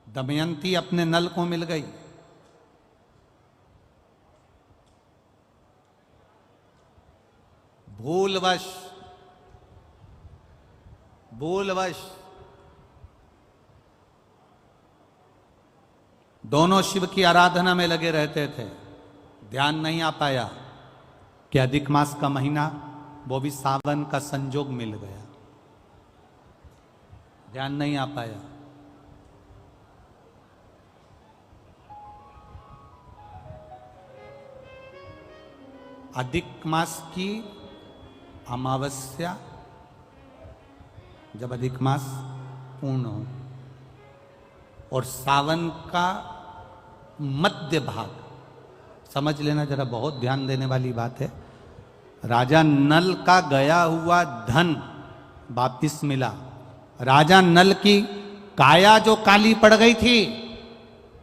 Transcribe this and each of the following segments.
दमयंती अपने नल को मिल गई। भूलवश दोनों शिव की आराधना में लगे रहते थे। ध्यान नहीं आ पाया कि अधिक मास का महीना, वो भी सावन का संजोग मिल गया। ध्यान नहीं आ पाया। अधिक मास की अमावस्या, जब अधिक मास पूर्ण हो, और सावन का मध्य भाग, समझ लेना जरा, बहुत ध्यान देने वाली बात है। राजा नल का गया हुआ धन वापिस मिला। राजा नल की काया जो काली पड़ गई थी,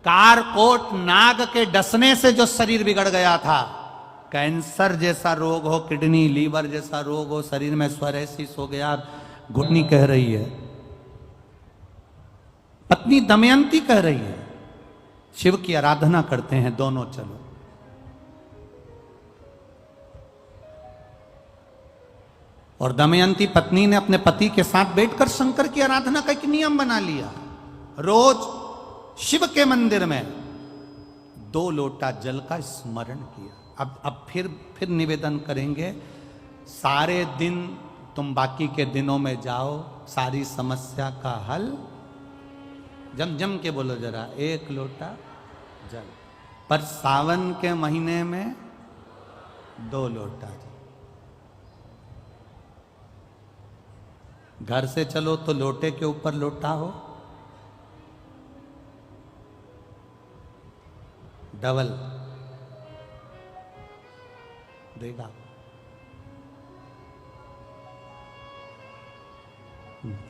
कारकोट नाग के डसने से जो शरीर बिगड़ गया था, कैंसर जैसा रोग हो, किडनी लीवर जैसा रोग हो, शरीर में स्वरेसिस हो गया, घुटनी कह रही है, पत्नी दमयंती कह रही है, शिव की आराधना करते हैं दोनों, चलो। और दमयंती पत्नी ने अपने पति के साथ बैठकर शंकर की आराधना का एक नियम बना लिया। रोज शिव के मंदिर में 2 लोटा जल का स्मरण किया। अब फिर निवेदन करेंगे, सारे दिन तुम बाकी के दिनों में जाओ, सारी समस्या का हल, जम जम के बोलो जरा, 1 लोटा जल, पर सावन के महीने में 2 लोटा जल। घर से चलो तो लोटे के ऊपर लोटा हो, डबल देगा।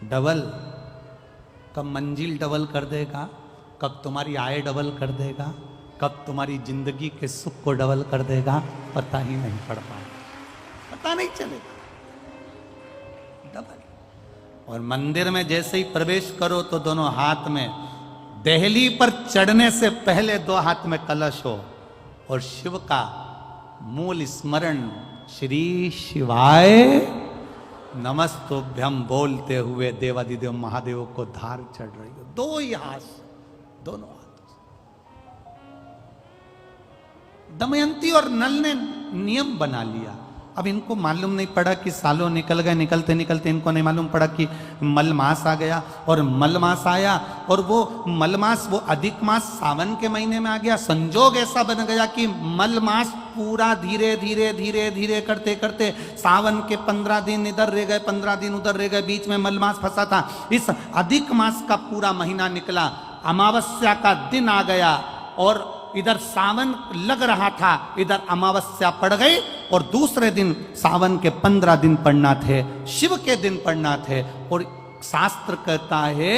डबल कब मंजिल डबल कर देगा, कब तुम्हारी आय डबल कर देगा, कब तुम्हारी जिंदगी के सुख को डबल कर देगा, पता ही नहीं पड़ पाएगा, पता नहीं चलेगा। डबल। और मंदिर में जैसे ही प्रवेश करो तो दोनों हाथ में, देहली पर चढ़ने से पहले 2 हाथ में कलश हो, और शिव का मूल स्मरण, श्री शिवाय नमस्तुभ्यम बोलते हुए देवादिदेव महादेव को धार चढ़ रही हो, 2 ही हाथ, दोनों हाथ। दमयंती और नल ने नियम बना लिया। अब इनको मालूम नहीं पड़ा कि सालों निकल गए, निकलते निकलते इनको नहीं मालूम पड़ा कि मलमास आ गया, और मलमास आया, और वो मलमास, वो अधिक मास सावन के महीने में आ गया। संजोग ऐसा बन गया कि मलमास पूरा धीरे धीरे धीरे धीरे करते करते सावन के 15 दिन इधर रह गए, 15 दिन उधर रह गए, बीच में मलमास फंसा था। इस अधिक मास का पूरा महीना निकला, अमावस्या का दिन आ गया, और इधर सावन लग रहा था, इधर अमावस्या पड़ गई, और दूसरे दिन सावन के 15 दिन पड़ना थे, शिव के दिन पड़ना थे। और शास्त्र कहता है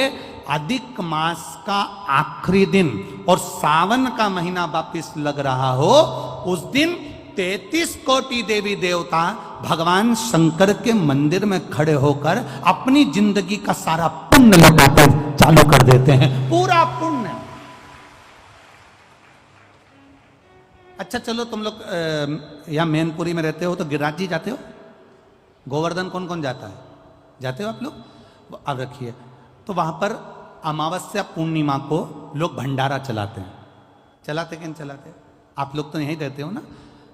अधिक मास का आखिरी दिन और सावन का महीना वापिस लग रहा हो, उस दिन 33 कोटि देवी देवता भगवान शंकर के मंदिर में खड़े होकर अपनी जिंदगी का सारा पुण्य लौटाते चालू कर देते हैं, पूरा पुण्य। अच्छा चलो, तुम लोग यहाँ मैनपुरी में रहते हो तो गिरिराज जी जाते हो? गोवर्धन कौन कौन जाता है? जाते हो आप लोग? अब रखिए, तो वहाँ पर अमावस्या पूर्णिमा को लोग भंडारा चलाते हैं। चलाते कि नहीं चलाते? आप लोग तो यहीं रहते हो ना।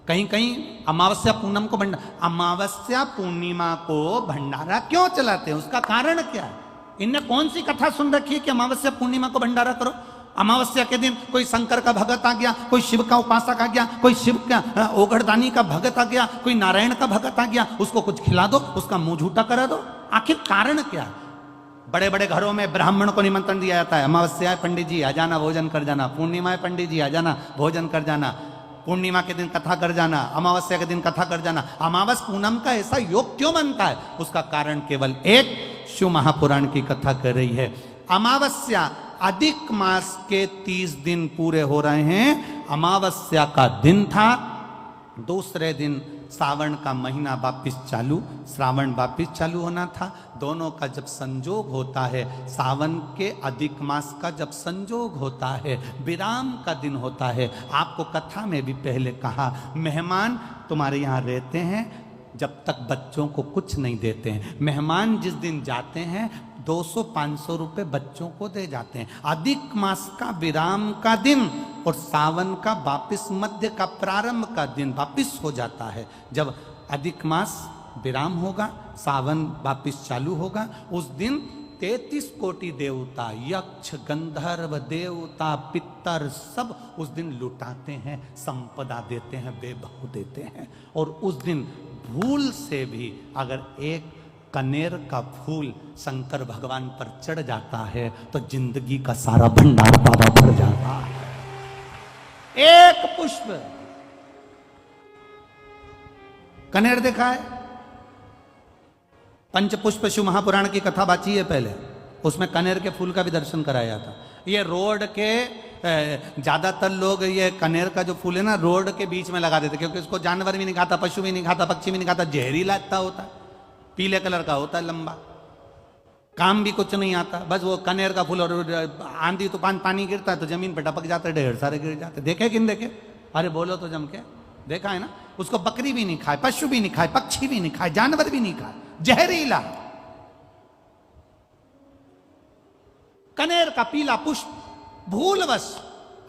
कहीं कहीं अमावस्या पूर्णिमा को अमावस्या पूर्णिमा को भंडारा क्यों चलाते हैं? उसका कारण क्या है? इनने कौन सी कथा सुन रखी है कि अमावस्या पूर्णिमा को भंडारा करो? अमावस्या के दिन कोई शंकर का भगत आ गया, कोई शिव का उपासक आ गया, कोई शिव का ओघड़दानी का भगत आ गया, कोई नारायण का भगत आ गया, उसको कुछ खिला दो, उसका मुंह झूठा करा दो। आखिर कारण क्या है? बड़े बड़े घरों में ब्राह्मण को निमंत्रण दिया जाता है, अमावस्या है पंडित जी आ जाना, भोजन कर जाना, पूर्णिमा है पंडित जी आ जाना, भोजन कर जाना, पूर्णिमा के दिन कथा कर जाना, अमावस्या के दिन कथा कर जाना। अमावस पूनम का ऐसा योग क्यों बनता है? उसका कारण केवल एक, शिव महापुराण की कथा कर रही है। अमावस्या अधिक मास के 30 दिन पूरे हो रहे हैं। अमावस्या का दिन था, दूसरे दिन सावन का महीना वापिस चालू, श्रावण वापिस चालू होना था। दोनों का जब संजोग होता है, सावन के अधिक मास का जब संजोग होता है, विराम का दिन होता है। आपको कथा में भी पहले कहा, मेहमान तुम्हारे यहाँ रहते हैं जब तक बच्चों को कुछ नहीं देते हैं। मेहमान जिस दिन जाते हैं 200-500 रुपए बच्चों को दे जाते हैं। अधिक मास का विराम का दिन और सावन का वापिस मध्य का प्रारंभ का दिन वापिस हो जाता है। जब अधिक मास विराम होगा, सावन वापिस चालू होगा, उस दिन 33 कोटि देवता, यक्ष, गंधर्व, देवता, पितर सब उस दिन लुटाते हैं, संपदा देते हैं, वैभव देते हैं। और उस दिन भूल से भी अगर एक कनेर का फूल शंकर भगवान पर चढ़ जाता है तो जिंदगी का सारा भंडार बाबा भर जाता है। एक पुष्प, कनेर देखा है? पंचपुष्प शिव महापुराण की कथा बाची है पहले, उसमें कनेर के फूल का भी दर्शन कराया था। ये रोड के ज्यादातर लोग ये कनेर का जो फूल है ना रोड के बीच में लगा देते, क्योंकि उसको जानवर भी नहीं खाता, पशु भी नहीं खाता, पक्षी भी नहीं खाता, जहरीला इतना होता है, पीले कलर का होता है, लंबा, काम भी कुछ नहीं आता। बस वो कनेर का फूल, और आंधी तूफान पानी गिरता है तो जमीन पर टपक जाते, ढेर सारे गिर जाते। देखे कि नहीं देखे? अरे बोलो तो जम के, देखा है ना? उसको बकरी भी नहीं खाए, पशु भी नहीं खाए, पक्षी भी नहीं खाए, जानवर भी नहीं खाए, जहरीला कनेर का पीला पुष्प। भूलवश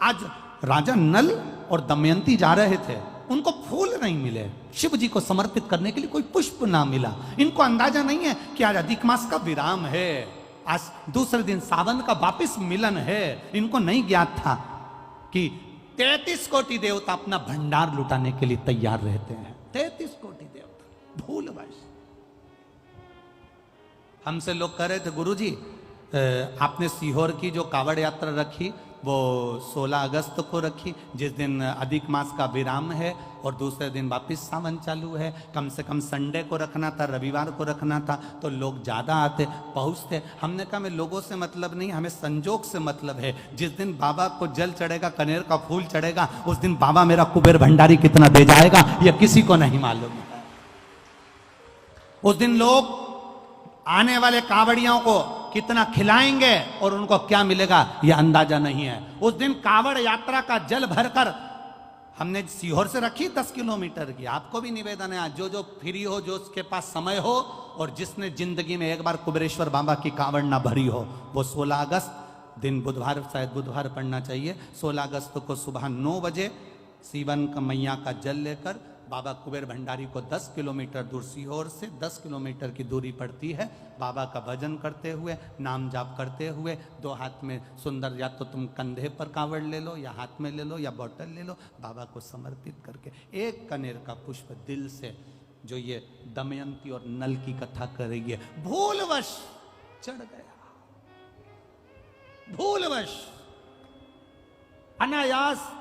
आज राजा नल और दमयंती जा रहे थे, उनको फूल नहीं मिले, शिव जी को समर्पित करने के लिए कोई पुष्प ना मिला। इनको अंदाजा नहीं है कि आज अधिक मास का विराम है, आज दूसरे दिन सावन का वापिस मिलन है। इनको नहीं ज्ञात था कि 33 कोटि देवता अपना भंडार लुटाने के लिए तैयार रहते हैं। 33 कोटि देवता, भूलवश। हमसे लोग कह रहे थे, गुरुजी आपने सीहोर की जो कावड़ यात्रा रखी वो 16 अगस्त को रखी, जिस दिन अधिक मास का विराम है और दूसरे दिन वापस सावन चालू है। कम से कम संडे को रखना था, रविवार को रखना था, तो लोग ज़्यादा आते पहुँचते। हमने कहा, हमें लोगों से मतलब नहीं, हमें संजोग से मतलब है। जिस दिन बाबा को जल चढ़ेगा, कनेर का फूल चढ़ेगा, उस दिन बाबा मेरा कुबेर भंडारी कितना दे जाएगा यह किसी को नहीं मालूम है। उस दिन लोग आने वाले कावड़ियों को कितना खिलाएंगे और उनको क्या मिलेगा यह अंदाजा नहीं है। उस दिन कावड़ यात्रा का जल भरकर हमने सीहोर से रखी 10 किलोमीटर की। आपको भी निवेदन है, जो फ्री हो, जो उसके पास समय हो और जिसने जिंदगी में एक बार कुबेरेश्वर बाबा की कावड़ ना भरी हो, वो 16 अगस्त दिन बुधवार, शायद बुधवार पड़ना चाहिए, 16 अगस्त को सुबह 9 बजे सीवन का मैया का जल लेकर बाबा कुबेर भंडारी को 10 किलोमीटर दूर, सीहोर से 10 किलोमीटर की दूरी पड़ती है, बाबा का भजन करते हुए, नाम जाप करते हुए, 2 हाथ में सुंदर, या तो तुम कंधे पर कावड़ ले लो या हाथ में ले लो या बोतल ले लो, बाबा को समर्पित करके एक कनेर का पुष्प दिल से, जो ये दमयंती और नल की कथा कर रही है, भूलवश चढ़ गया, भूलवश, अनायास,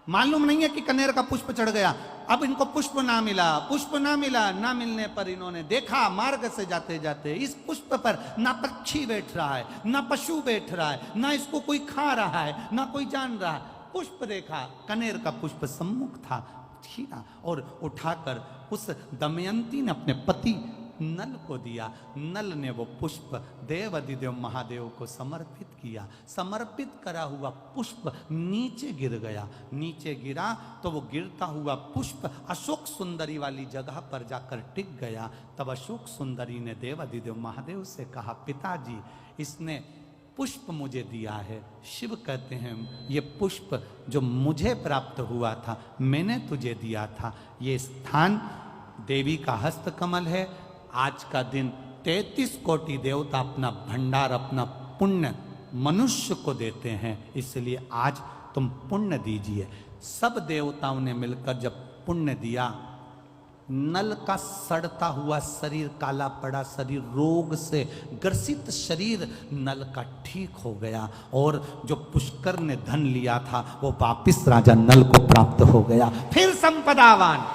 मालूम नहीं है कि कनेर का पुष्प चढ़ गया। अब इनको पुष्प ना मिला, पुष्प ना मिला, ना मिलने पर इन्होंने देखा मार्ग से जाते जाते इस पुष्प पर ना पक्षी बैठ रहा है, ना पशु बैठ रहा है, ना इसको कोई खा रहा है, ना कोई जान रहा है। पुष्प देखा, कनेर का पुष्प सम्मुख था, छीना और उठाकर उस दमयंती ने अपने पति नल को दिया। नल ने वो पुष्प देव अधिदेव महादेव को समर्पित किया। समर्पित करा हुआ पुष्प नीचे गिर गया। नीचे गिरा तो वो गिरता हुआ पुष्प अशोक सुंदरी वाली जगह पर जाकर टिक गया। तब अशोक सुंदरी ने देव अधिदेव महादेव से कहा, पिताजी इसने पुष्प मुझे दिया है। शिव कहते हैं, ये पुष्प जो मुझे प्राप्त हुआ था मैंने तुझे दिया था। ये स्थान देवी का हस्तकमल है। आज का दिन 33 कोटि देवता अपना भंडार, अपना पुण्य मनुष्य को देते हैं, इसलिए आज तुम पुण्य दीजिए। सब देवताओं ने मिलकर जब पुण्य दिया, नल का सड़ता हुआ शरीर, काला पड़ा शरीर, रोग से ग्रसित शरीर नल का ठीक हो गया और जो पुष्कर ने धन लिया था वो वापिस राजा नल को प्राप्त हो गया। फिर संपदावान